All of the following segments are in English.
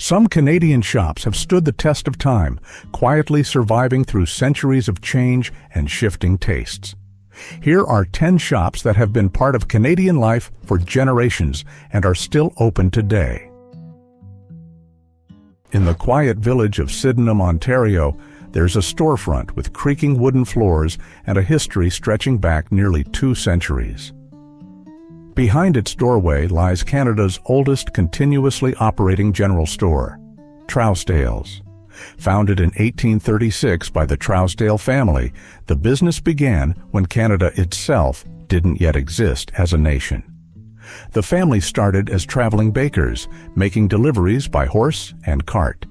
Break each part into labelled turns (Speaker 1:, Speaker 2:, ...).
Speaker 1: Some Canadian shops have stood the test of time, quietly surviving through centuries of change and shifting tastes. Here are 10 shops that have been part of Canadian life for generations and are still open today. In the quiet village of Sydenham, Ontario, there's a storefront with creaking wooden floors and a history stretching back nearly 2 centuries. Behind its doorway lies Canada's oldest continuously operating general store, TROUSDALE'S. Founded in 1836 by the Trousdale family, the business began when Canada itself didn't yet exist as a nation. The family started as traveling bakers, making deliveries by horse and cart.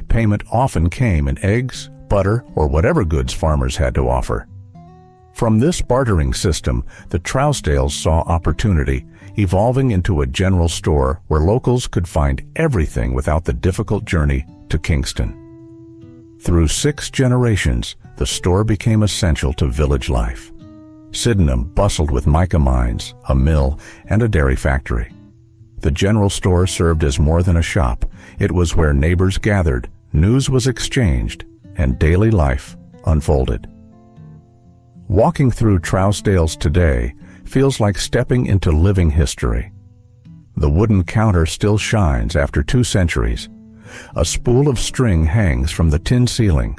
Speaker 1: Payment often came in eggs, butter, or whatever goods farmers had to offer. From this bartering system, the Trousdales saw opportunity, evolving into a general store where locals could find everything without the difficult journey to Kingston. Through 6 generations, the store became essential to village life. Sydenham bustled with mica mines, a mill, and a dairy factory. The general store served as more than a shop. It was where neighbors gathered, news was exchanged, and daily life unfolded. Walking through Trousdale's today feels like stepping into living history. The wooden counter still shines after 2 centuries. A spool of string hangs from the tin ceiling,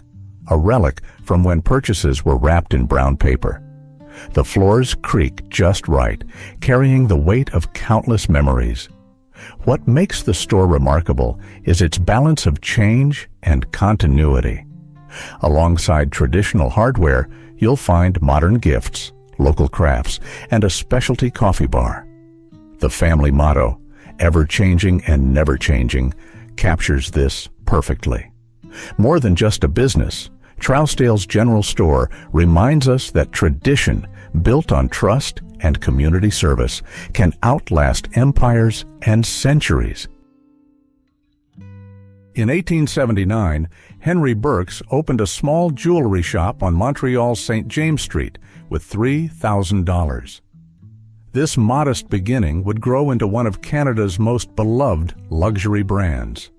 Speaker 1: a relic from when purchases were wrapped in brown paper. The floors creak just right, carrying the weight of countless memories. What makes the store remarkable is its balance of change and continuity. Alongside traditional hardware, you'll find modern gifts, local crafts, and a specialty coffee bar. The family motto, ever-changing and never-changing, captures this perfectly. More than just a business, Trousdale's General Store reminds us that tradition, built on trust and community service, can outlast empires and centuries. In 1879, Henry BIRKS opened a small jewelry shop on Montreal's St. James Street with $3,000. This modest beginning would grow into one of Canada's most beloved luxury brands,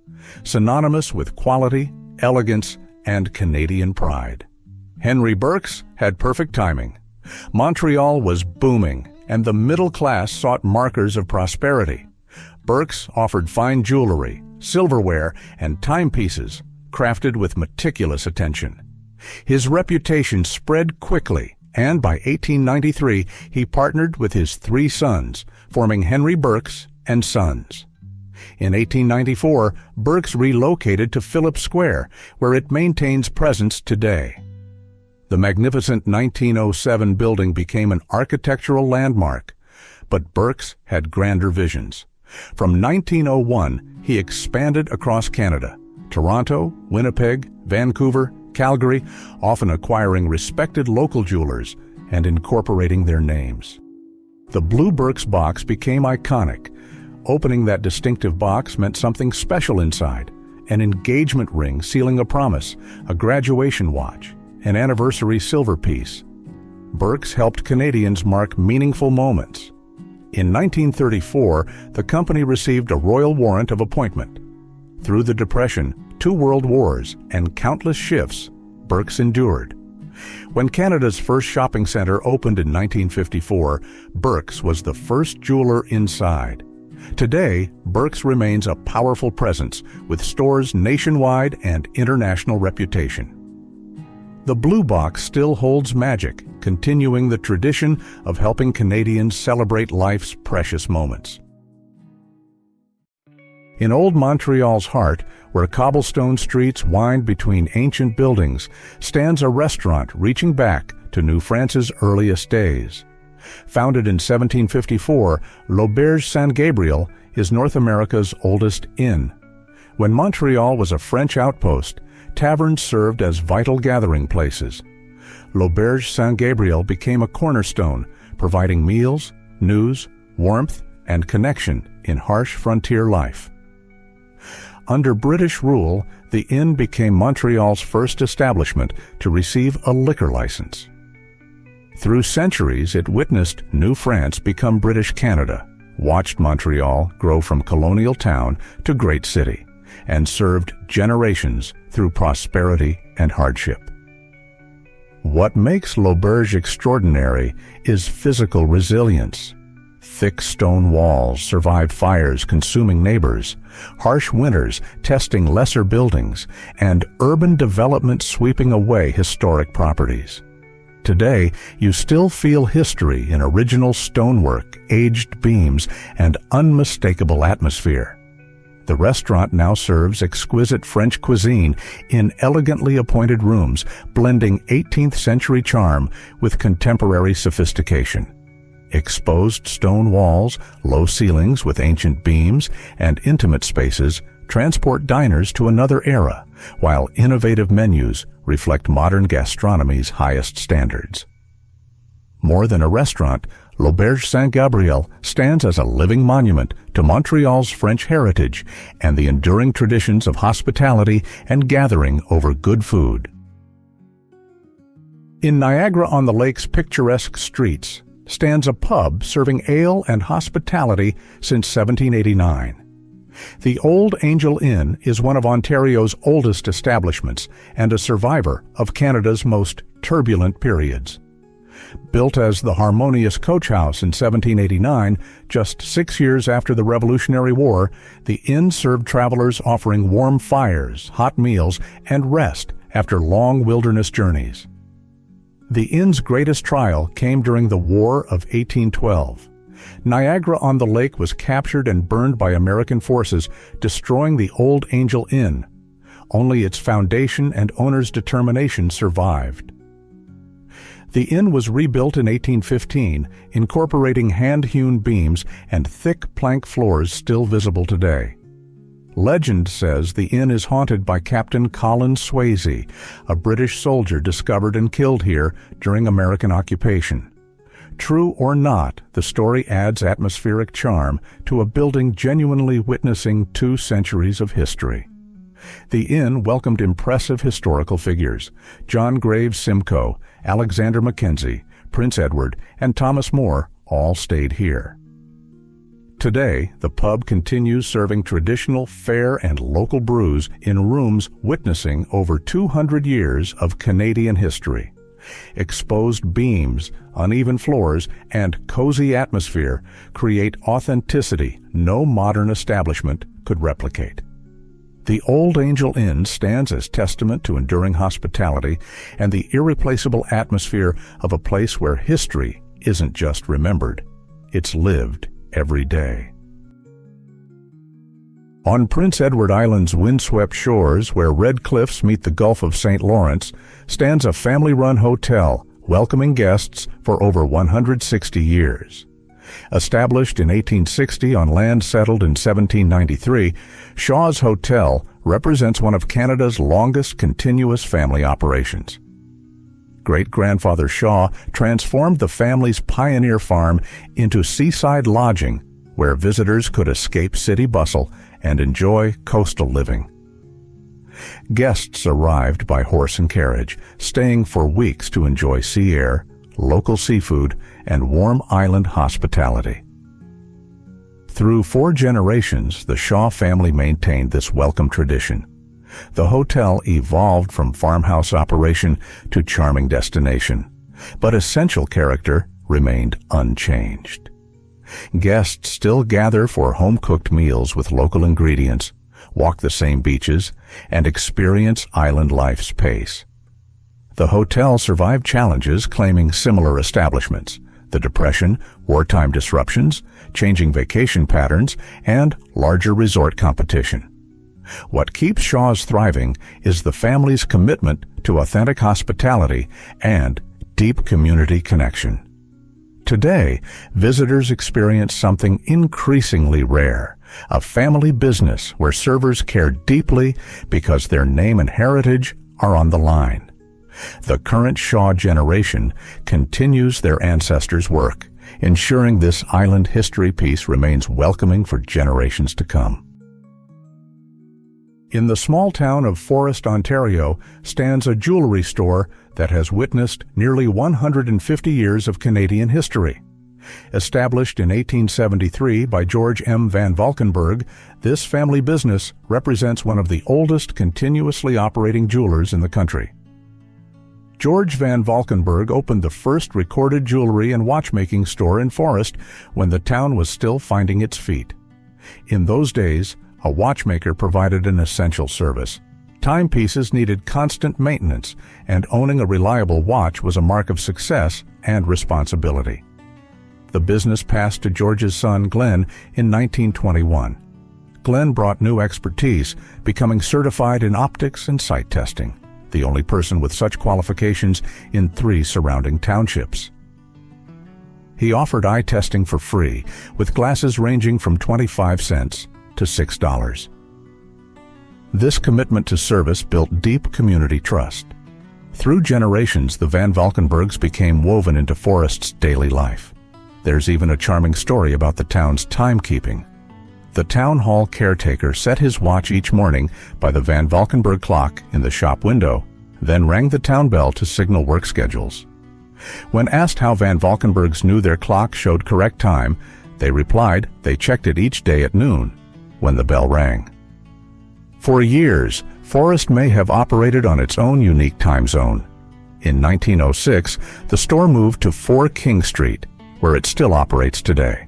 Speaker 1: synonymous with quality, elegance, and Canadian pride. Henry BIRKS had perfect timing. Montreal was booming, and the middle class sought markers of prosperity. BIRKS offered fine jewelry, silverware, and timepieces, crafted with meticulous attention. His reputation spread quickly, and by 1893 he partnered with his 3 sons, forming Henry BIRKS and Sons. In 1894, BIRKS relocated to Phillips Square, where it maintains presence today. The magnificent 1907 building became an architectural landmark, but BIRKS had grander visions. From 1901, he expanded across Canada, Toronto, Winnipeg, Vancouver, Calgary, often acquiring respected local jewelers and incorporating their names. The blue BIRKS box became iconic. Opening that distinctive box meant something special inside: an engagement ring sealing a promise, a graduation watch, an anniversary silver piece. BIRKS helped Canadians mark meaningful moments. In 1934, the company received a royal warrant of appointment. Through the Depression, 2 world wars, and countless shifts, BIRKS endured. When Canada's first shopping center opened in 1954, BIRKS was the first jeweler inside. Today, BIRKS remains a powerful presence with stores nationwide and international reputation. The blue box still holds magic, continuing the tradition of helping Canadians celebrate life's precious moments. In old Montreal's heart, where cobblestone streets wind between ancient buildings, stands a restaurant reaching back to New France's earliest days. Founded in 1754, L'Auberge Saint-Gabriel is North America's oldest inn. When Montreal was a French outpost, taverns served as vital gathering places. L'Auberge Saint-Gabriel became a cornerstone, providing meals, news, warmth, and connection in harsh frontier life. Under British rule, the inn became Montreal's first establishment to receive a liquor license. Through centuries, it witnessed New France become British Canada, watched Montreal grow from colonial town to great city, and served generations through prosperity and hardship. What makes L'Auberge extraordinary is physical resilience. Thick stone walls survived fires consuming neighbors, harsh winters testing lesser buildings, and urban development sweeping away historic properties. Today, you still feel history in original stonework, aged beams, and unmistakable atmosphere. The restaurant now serves exquisite French cuisine in elegantly appointed rooms, blending 18th century charm with contemporary sophistication. Exposed stone walls, low ceilings with ancient beams, and intimate spaces transport diners to another era, while innovative menus reflect modern gastronomy's highest standards. More than a restaurant, L'Auberge SAINT-GABRIEL stands as a living monument to Montreal's French heritage and the enduring traditions of hospitality and gathering over good food. In Niagara-on-the-Lake's picturesque streets stands a pub serving ale and hospitality since 1789. The Old Angel Inn is one of Ontario's oldest establishments and a survivor of Canada's most turbulent periods. Built as the Harmonious Coach House in 1789, just 6 years after the Revolutionary War, the inn served travelers offering warm fires, hot meals, and rest after long wilderness journeys. The inn's greatest trial came during the War of 1812. Niagara-on-the-Lake was captured and burned by American forces, destroying the Old Angel Inn. Only its foundation and owner's determination survived. The inn was rebuilt in 1815, incorporating hand-hewn beams and thick plank floors still visible today. Legend says the inn is haunted by Captain Colin Swayze, a British soldier discovered and killed here during American occupation. True or not, the story adds atmospheric charm to a building genuinely witnessing 2 centuries of history. The inn welcomed impressive historical figures. John Graves Simcoe, Alexander Mackenzie, Prince Edward, and Thomas More all stayed here. Today, the pub continues serving traditional, fair, and local brews in rooms witnessing over 200 years of Canadian history. Exposed beams, uneven floors, and cozy atmosphere create authenticity no modern establishment could replicate. The Old Angel Inn stands as testament to enduring hospitality and the irreplaceable atmosphere of a place where history isn't just remembered, it's lived every day. On Prince Edward Island's windswept shores, where red cliffs meet the Gulf of St. Lawrence, stands a family-run hotel welcoming guests for over 160 years. Established in 1860 on land settled in 1793, Shaw's Hotel represents one of Canada's longest continuous family operations. Great-grandfather Shaw transformed the family's pioneer farm into seaside lodging, where visitors could escape city bustle and enjoy coastal living. Guests arrived by horse and carriage, staying for weeks to enjoy sea air, local seafood, and warm island hospitality. Through 4 generations, the Shaw family maintained this welcome tradition. The hotel evolved from farmhouse operation to charming destination, but essential character remained unchanged. Guests still gather for home-cooked meals with local ingredients, walk the same beaches, and experience island life's pace. The hotel survived challenges claiming similar establishments: the Depression, wartime disruptions, changing vacation patterns, and larger resort competition. What keeps Shaw's thriving is the family's commitment to authentic hospitality and deep community connection. Today, visitors experience something increasingly rare: a family business where servers care deeply because their name and heritage are on the line. The current Shaw generation continues their ancestors' work, ensuring this island history piece remains welcoming for generations to come. In the small town of Forest, Ontario, stands a jewelry store that has witnessed nearly 150 years of Canadian history. Established in 1873 by George M. van Valkenburg, this family business represents one of the oldest continuously operating jewelers in the country. George van Valkenburg opened the first recorded jewelry and watchmaking store in Forest when the town was still finding its feet. In those days, a watchmaker provided an essential service. Timepieces needed constant maintenance, and owning a reliable watch was a mark of success and responsibility. The business passed to George's son Glenn in 1921. Glenn brought new expertise, becoming certified in optics and sight testing, the only person with such qualifications in 3 surrounding townships. He offered eye testing for free, with glasses ranging from 25 cents to $6. This commitment to service built deep community trust. Through generations, the Van Valkenburgs became woven into Forest's daily life. There's even a charming story about the town's timekeeping. The town hall caretaker set his watch each morning by the Van Valkenburg clock in the shop window, then rang the town bell to signal work schedules. When asked how Van Valkenburgs knew their clock showed correct time, they replied they checked it each day at noon, when the bell rang. For years, Forest may have operated on its own unique time zone. In 1906, the store moved to 4 King Street, where it still operates today.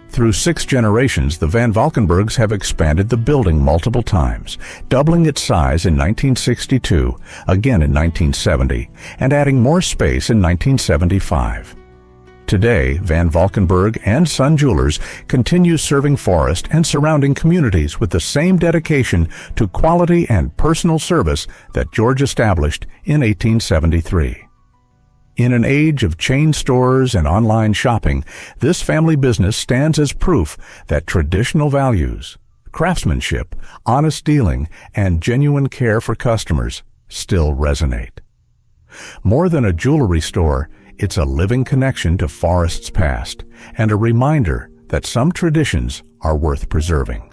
Speaker 1: Through 6 generations, the Van Valkenburgs have expanded the building multiple times, doubling its size in 1962, again in 1970, and adding more space in 1975. Today, Van Valkenburg and Son Jewelers continue serving Forest and surrounding communities with the same dedication to quality and personal service that George established in 1873. In an age of chain stores and online shopping, this family business stands as proof that traditional values, craftsmanship, honest dealing, and genuine care for customers still resonate. More than a jewelry store, it's a living connection to Forest's past and a reminder that some traditions are worth preserving.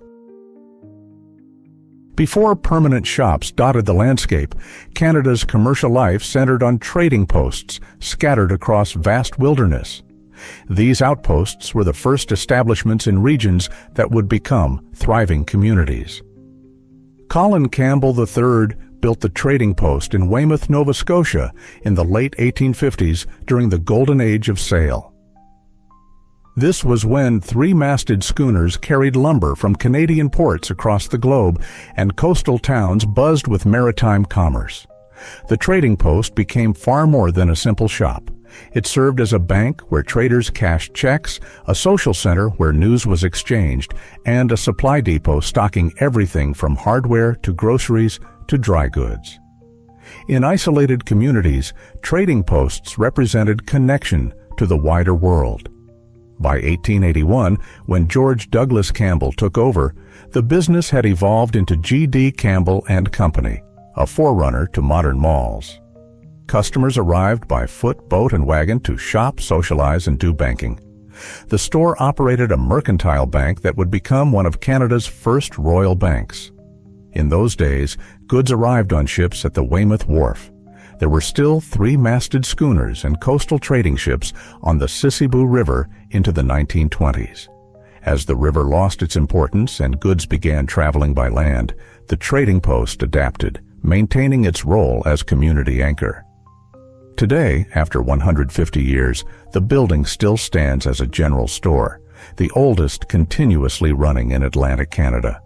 Speaker 1: Before permanent shops dotted the landscape, Canada's commercial life centered on trading posts scattered across vast wilderness. These outposts were the first establishments in regions that would become thriving communities. Colin Campbell III built the trading post in Weymouth, Nova Scotia in the late 1850s during the golden age of sail. This was when 3-masted schooners carried lumber from Canadian ports across the globe, and coastal towns buzzed with maritime commerce. The trading post became far more than a simple shop. It served as a bank where traders cashed checks, a social center where news was exchanged, and a supply depot stocking everything from hardware to groceries to dry goods. In isolated communities, trading posts represented connection to the wider world. By 1881, when George Douglas Campbell took over, the business had evolved into G.D. Campbell and Company, a forerunner to modern malls. Customers arrived by foot, boat, and wagon to shop, socialize, and do banking. The store operated a mercantile bank that would become one of Canada's first royal banks. In those days, goods arrived on ships at the Weymouth Wharf. There were still 3-masted schooners and coastal trading ships on the Sissiboo River into the 1920s. As the river lost its importance and goods began traveling by land, the trading post adapted, maintaining its role as community anchor. Today, after 150 years, the building still stands as a general store, the oldest continuously running in Atlantic Canada.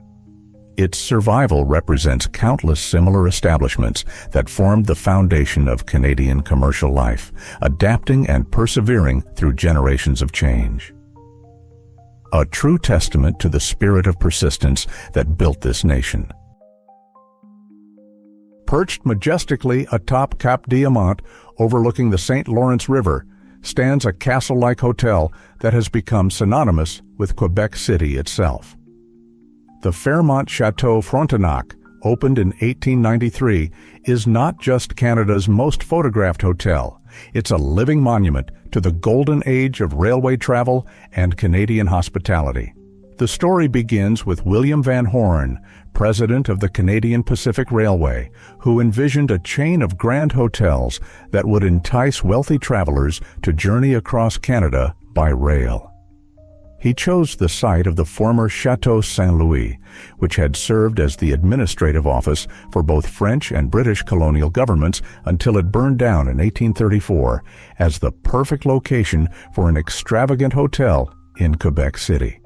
Speaker 1: Its survival represents countless similar establishments that formed the foundation of Canadian commercial life, adapting and persevering through generations of change. A true testament to the spirit of persistence that built this nation. Perched majestically atop Cap Diamant, overlooking the St. Lawrence River, stands a castle-like hotel that has become synonymous with Quebec City itself. The Fairmont Château Frontenac, opened in 1893, is not just Canada's most photographed hotel. It's a living monument to the golden age of railway travel and Canadian hospitality. The story begins with William Van Horne, president of the Canadian Pacific Railway, who envisioned a chain of grand hotels that would entice wealthy travelers to journey across Canada by rail. He chose the site of the former Château Saint-Louis, which had served as the administrative office for both French and British colonial governments until it burned down in 1834, as the perfect location for an extravagant hotel in Quebec City.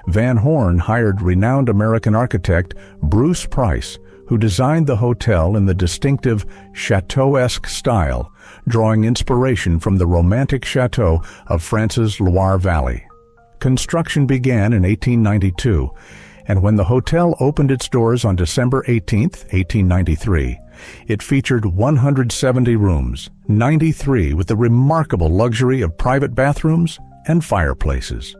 Speaker 1: Van Horn hired renowned American architect Bruce Price, who designed the hotel in the distinctive Château-esque style, drawing inspiration from the romantic chateau of France's Loire Valley. Construction began in 1892, and when the hotel opened its doors on December 18, 1893, it featured 170 rooms, 93 with the remarkable luxury of private bathrooms and fireplaces.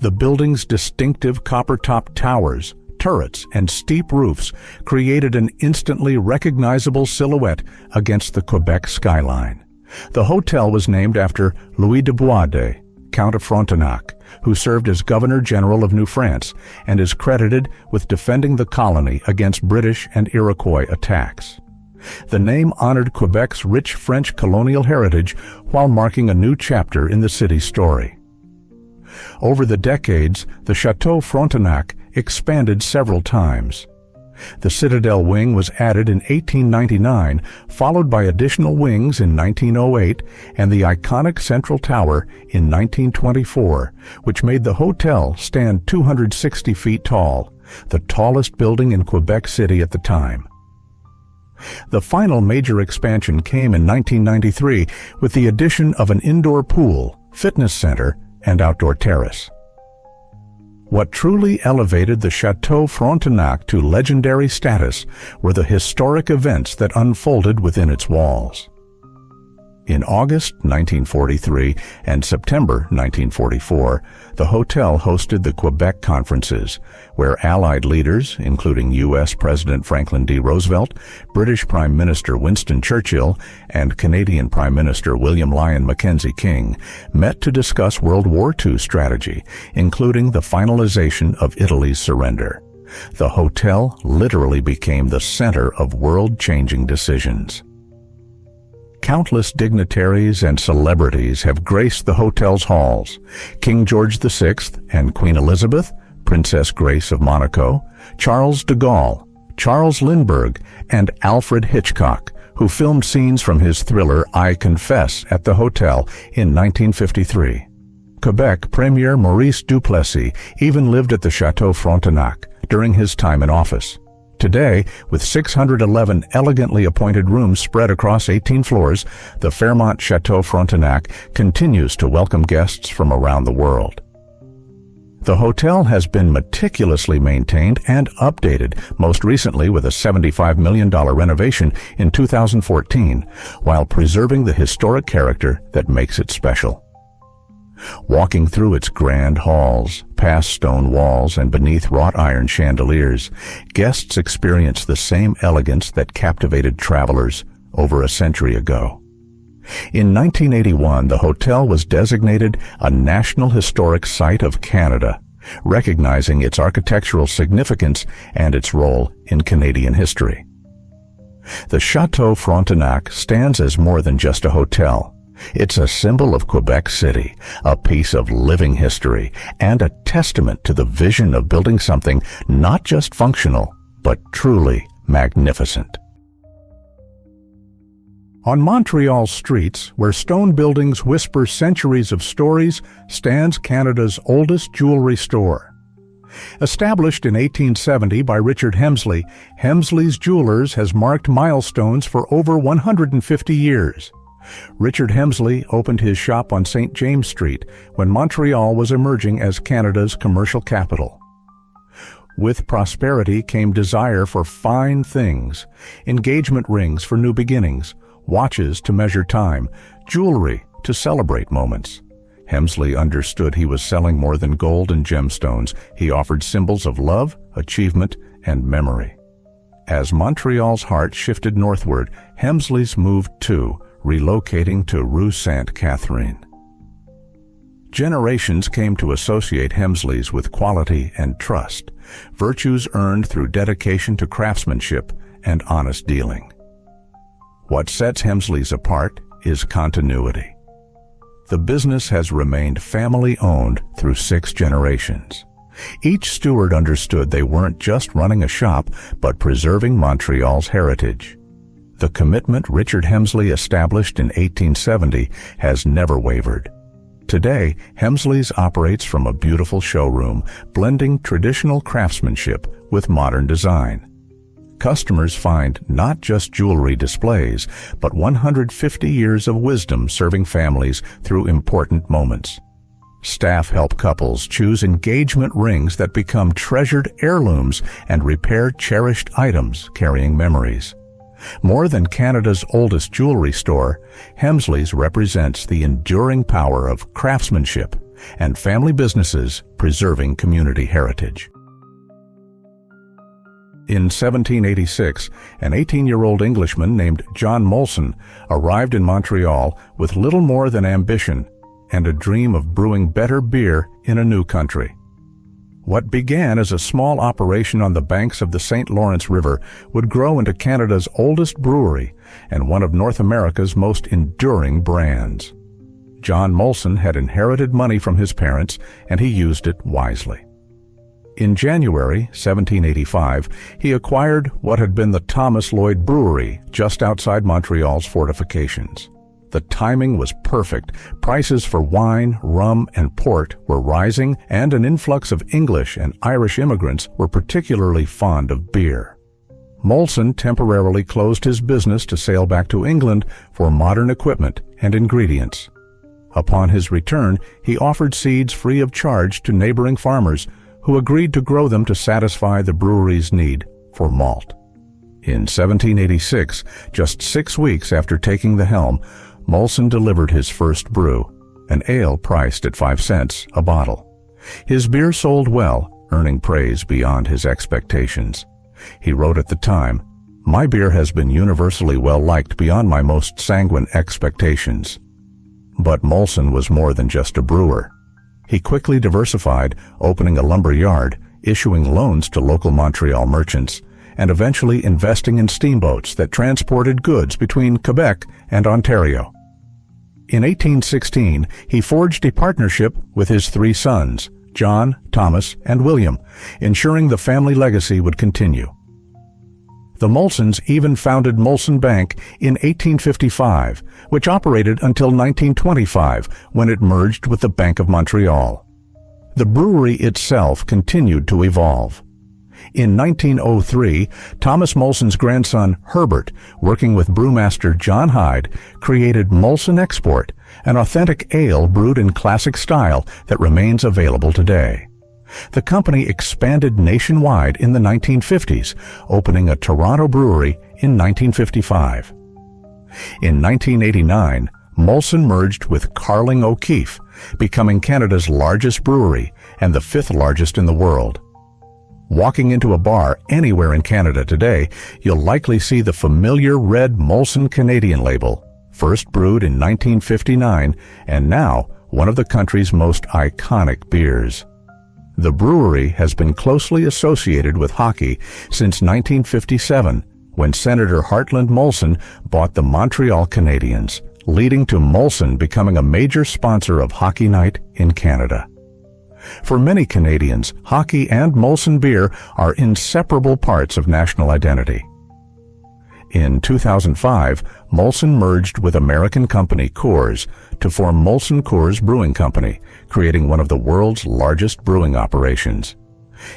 Speaker 1: The building's distinctive copper-topped towers, turrets, and steep roofs created an instantly recognizable silhouette against the Quebec skyline. The hotel was named after Louis de Boisde, Count of Frontenac, who served as Governor-General of New France and is credited with defending the colony against British and Iroquois attacks. The name honored Quebec's rich French colonial heritage while marking a new chapter in the city's story. Over the decades, the Château Frontenac expanded several times. The Citadel wing was added in 1899, followed by additional wings in 1908 and the iconic Central Tower in 1924, which made the hotel stand 260 feet tall, the tallest building in Quebec City at the time. The final major expansion came in 1993 with the addition of an indoor pool, fitness center, and outdoor terrace. What truly elevated the Château Frontenac to legendary status were the historic events that unfolded within its walls. In August 1943 and September 1944, the hotel hosted the Quebec Conferences, where Allied leaders, including U.S. President Franklin D. Roosevelt, British Prime Minister Winston Churchill, and Canadian Prime Minister William Lyon Mackenzie King, met to discuss World War II strategy, including the finalization of Italy's surrender. The hotel literally became the center of world-changing decisions. Countless dignitaries and celebrities have graced the hotel's halls. King George VI and Queen Elizabeth, Princess Grace of Monaco, Charles de Gaulle, Charles Lindbergh, and Alfred Hitchcock, who filmed scenes from his thriller I Confess at the hotel in 1953. Quebec Premier Maurice Duplessis even lived at the Château Frontenac during his time in office. Today, with 611 elegantly appointed rooms spread across 18 floors, the Fairmont Château Frontenac continues to welcome guests from around the world. The hotel has been meticulously maintained and updated, most recently with a $75 million renovation in 2014, while preserving the historic character that makes it special. Walking through its grand halls, past stone walls and beneath wrought iron chandeliers, guests experience the same elegance that captivated travelers over a century ago. In 1981, the hotel was designated a National Historic Site of Canada, recognizing its architectural significance and its role in Canadian history. The Château Frontenac stands as more than just a hotel. It's a symbol of Quebec City, a piece of living history, and a testament to the vision of building something not just functional, but truly magnificent. On Montreal's streets, where stone buildings whisper centuries of stories, stands Canada's oldest jewelry store. Established in 1870 by Richard Hemsley, Hemsley's Jewelers has marked milestones for over 150 years. Richard Hemsley opened his shop on St. James Street when Montreal was emerging as Canada's commercial capital. With prosperity came desire for fine things, engagement rings for new beginnings, watches to measure time, jewelry to celebrate moments. Hemsley understood he was selling more than gold and gemstones. He offered symbols of love, achievement, and memory. As Montreal's heart shifted northward, Hemsley's moved too, relocating to Rue Sainte-Catherine. Generations came to associate Hemsley's with quality and trust, virtues earned through dedication to craftsmanship and honest dealing. What sets Hemsley's apart is continuity. the business has remained family-owned through 6 generations. Each steward understood they weren't just running a shop, but preserving Montreal's heritage. The commitment Richard Hemsley established in 1870 has never wavered. Today, Hemsley's operates from a beautiful showroom, blending traditional craftsmanship with modern design. Customers find not just jewelry displays, but 150 years of wisdom serving families through important moments. Staff help couples choose engagement rings that become treasured heirlooms and repair cherished items carrying memories. More than Canada's oldest jewelry store, Hemsley's represents the enduring power of craftsmanship and family businesses preserving community heritage. In 1786, an 18-year-old Englishman named John Molson arrived in Montreal with little more than ambition and a dream of brewing better beer in a new country. What began as a small operation on the banks of the St. Lawrence River would grow into Canada's oldest brewery and one of North America's most enduring brands. John Molson had inherited money from his parents, and he used it wisely. In January 1785, he acquired what had been the Thomas Lloyd Brewery just outside Montreal's fortifications. The timing was perfect. Prices for wine, rum, and port were rising, and an influx of English and Irish immigrants were particularly fond of beer. Molson temporarily closed his business to sail back to England for modern equipment and ingredients. Upon his return, he offered seeds free of charge to neighboring farmers who agreed to grow them to satisfy the brewery's need for malt. In 1786, just 6 weeks after taking the helm, Molson delivered his first brew, an ale priced at 5 cents a bottle. His beer sold well, earning praise beyond his expectations. He wrote at the time, "My beer has been universally well liked beyond my most sanguine expectations." But Molson was more than just a brewer. He quickly diversified, opening a lumber yard, issuing loans to local Montreal merchants, and eventually investing in steamboats that transported goods between Quebec and Ontario. In 1816, he forged a partnership with his 3 sons, John, Thomas, and William, ensuring the family legacy would continue. The Molsons even founded Molson Bank in 1855, which operated until 1925, when it merged with the Bank of Montreal. The brewery itself continued to evolve. In 1903, Thomas Molson's grandson, Herbert, working with brewmaster John Hyde, created Molson Export, an authentic ale brewed in classic style that remains available today. The company expanded nationwide in the 1950s, opening a Toronto brewery in 1955. In 1989, Molson merged with Carling O'Keefe, becoming Canada's largest brewery and the 5th largest in the world. Walking into a bar anywhere in Canada today, you'll likely see the familiar red Molson Canadian label, first brewed in 1959 and now one of the country's most iconic beers. The brewery has been closely associated with hockey since 1957, when Senator Heartland Molson bought the Montreal Canadiens, leading to Molson becoming a major sponsor of Hockey Night in Canada. For many Canadians, hockey and Molson beer are inseparable parts of national identity. In 2005, Molson merged with American company Coors to form Molson Coors Brewing Company, creating one of the world's largest brewing operations.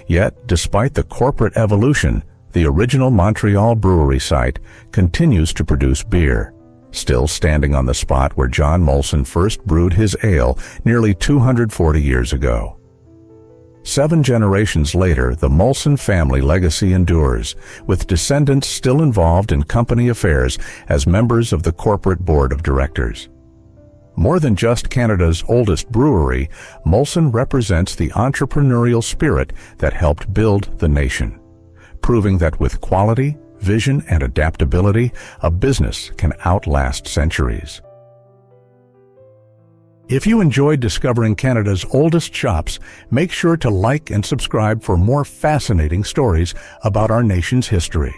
Speaker 1: Yet, despite the corporate evolution, the original Montreal brewery site continues to produce beer, still standing on the spot where John Molson first brewed his ale nearly 240 years ago. 7 generations later, the Molson family legacy endures, with descendants still involved in company affairs as members of the corporate board of directors. More than just Canada's oldest brewery, Molson represents the entrepreneurial spirit that helped build the nation, proving that with quality, vision, and adaptability, a business can outlast centuries. If you enjoyed discovering Canada's oldest shops, make sure to like and subscribe for more fascinating stories about our nation's history.